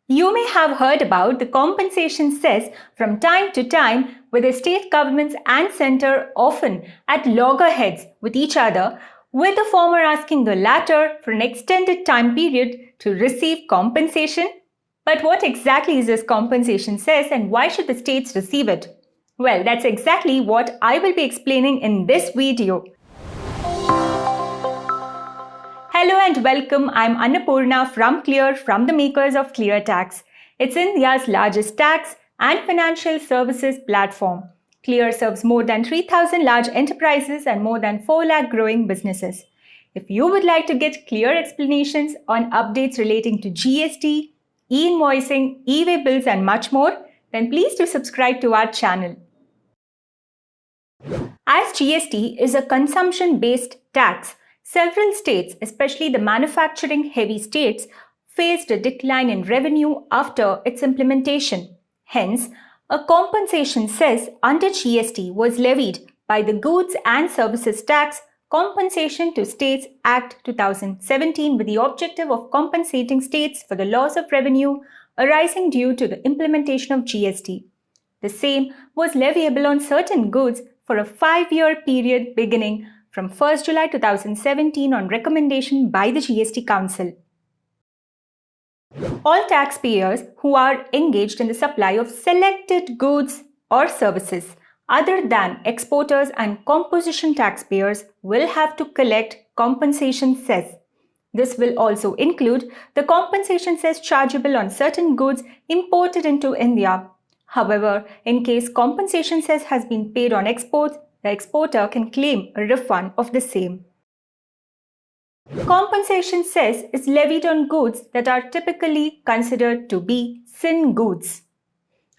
You may have heard about the compensation cess from time to time, with the state governments and centre often at loggerheads with each other, with the former asking the latter for an extended time period to receive compensation. But what exactly is this compensation cess and why should the states receive it? Well, that's exactly what I will be explaining in this video. Hello and welcome. I'm Annapurna from Clear, from the makers of Clear Tax. It's India's largest tax and financial services platform. Clear serves more than 3,000 large enterprises and more than 4 lakh growing businesses. If you would like to get clear explanations on updates relating to GST, e-invoicing, e-way bills and much more, then please do subscribe to our channel. As GST is a consumption-based tax, several states, especially the manufacturing-heavy states, faced a decline in revenue after its implementation. Hence, a compensation cess under GST was levied by the Goods and Services Tax Compensation to States Act 2017 with the objective of compensating states for the loss of revenue arising due to the implementation of GST. The same was leviable on certain goods for a 5-year period beginning from 1st July 2017 on recommendation by the GST Council. All taxpayers who are engaged in the supply of selected goods or services other than exporters and composition taxpayers will have to collect compensation cess. This will also include the compensation cess chargeable on certain goods imported into India. However, in case compensation cess has been paid on exports, the exporter can claim a refund of the same. Compensation cess is levied on goods that are typically considered to be sin goods.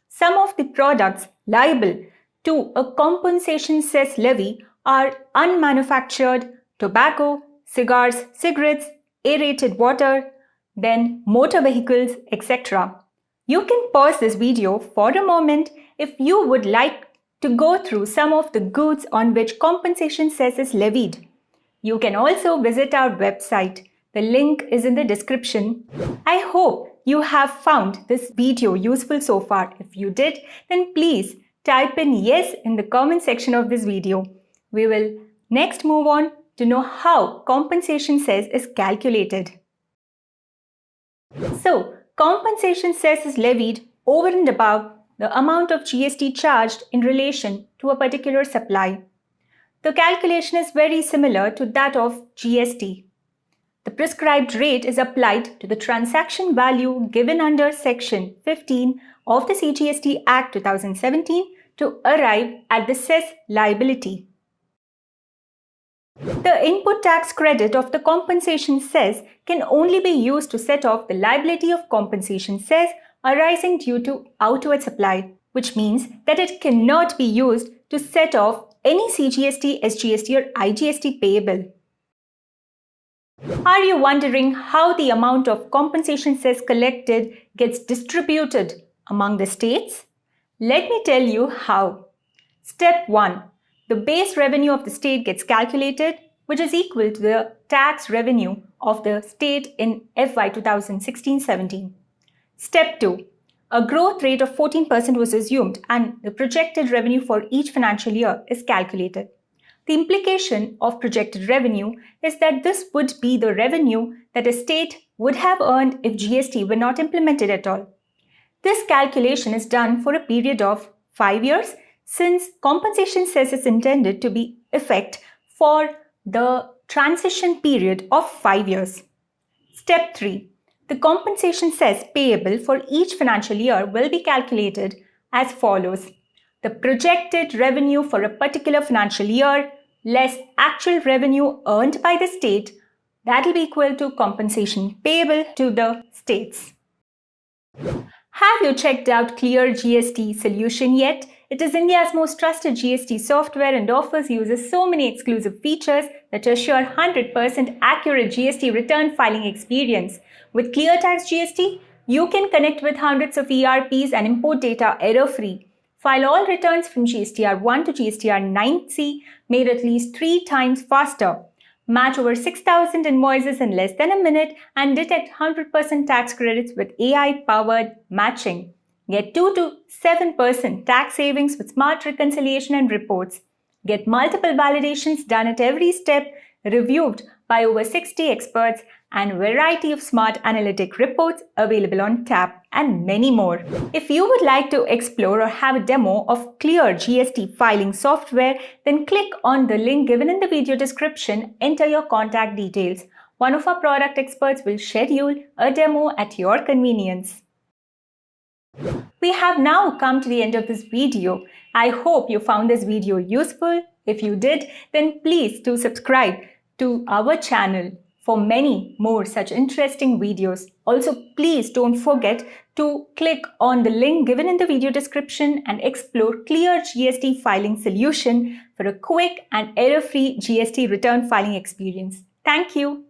Some of the products liable to a compensation cess levy are unmanufactured tobacco, cigars, cigarettes, aerated water, then motor vehicles, etc. You can pause this video for a moment if you would like to go through some of the goods on which compensation cess is levied. You can also visit our website. The link is in the description. I hope you have found this video useful so far. If you did, then please type in yes in the comment section of this video. We will next move on to know how compensation cess is calculated. So, compensation cess is levied over and above the amount of GST charged in relation to a particular supply. The calculation is very similar to that of GST. The prescribed rate is applied to the transaction value given under Section 15 of the CGST Act 2017 to arrive at the cess liability. The input tax credit of the compensation cess can only be used to set off the liability of compensation cess arising due to outward supply, which means that it cannot be used to set off any CGST, SGST or IGST payable. Are you wondering how the amount of compensation cess collected gets distributed among the states? Let me tell you how. Step 1. The base revenue of the state gets calculated, which is equal to the tax revenue of the state in FY 2016-17. Step 2. A growth rate of 14% was assumed and the projected revenue for each financial year is calculated. The implication of projected revenue is that this would be the revenue that a state would have earned if GST were not implemented at all. This calculation is done for a period of 5 years since compensation cess is intended to be effect for the transition period of 5 years. Step 3. The compensation cess payable for each financial year will be calculated as follows. The projected revenue for a particular financial year less actual revenue earned by the state, that will be equal to compensation payable to the states. Have you checked out Clear GST solution yet? It is India's most trusted GST software and offers users so many exclusive features that assure 100% accurate GST return filing experience. With Clear Tax GST, you can connect with hundreds of ERPs and import data error-free. File all returns from GSTR 1 to GSTR 9C made at least 3 times faster. match over 6,000 invoices in less than a minute, and detect 100% tax credits with AI-powered matching. Get 2 to 7% tax savings with smart reconciliation and reports. Get multiple validations done at every step, reviewed by over 60 experts, and variety of smart analytic reports available on tap, and many more. If you would like to explore or have a demo of Clear GST filing software, then click on the link given in the video description, enter your contact details. One of our product experts will schedule a demo at your convenience. We have now come to the end of this video. I hope you found this video useful. If you did, then please do subscribe to our channel for many more such interesting videos. Also, please don't forget to click on the link given in the video description and explore Clear GST filing solution for a quick and error-free GST return filing experience. Thank you.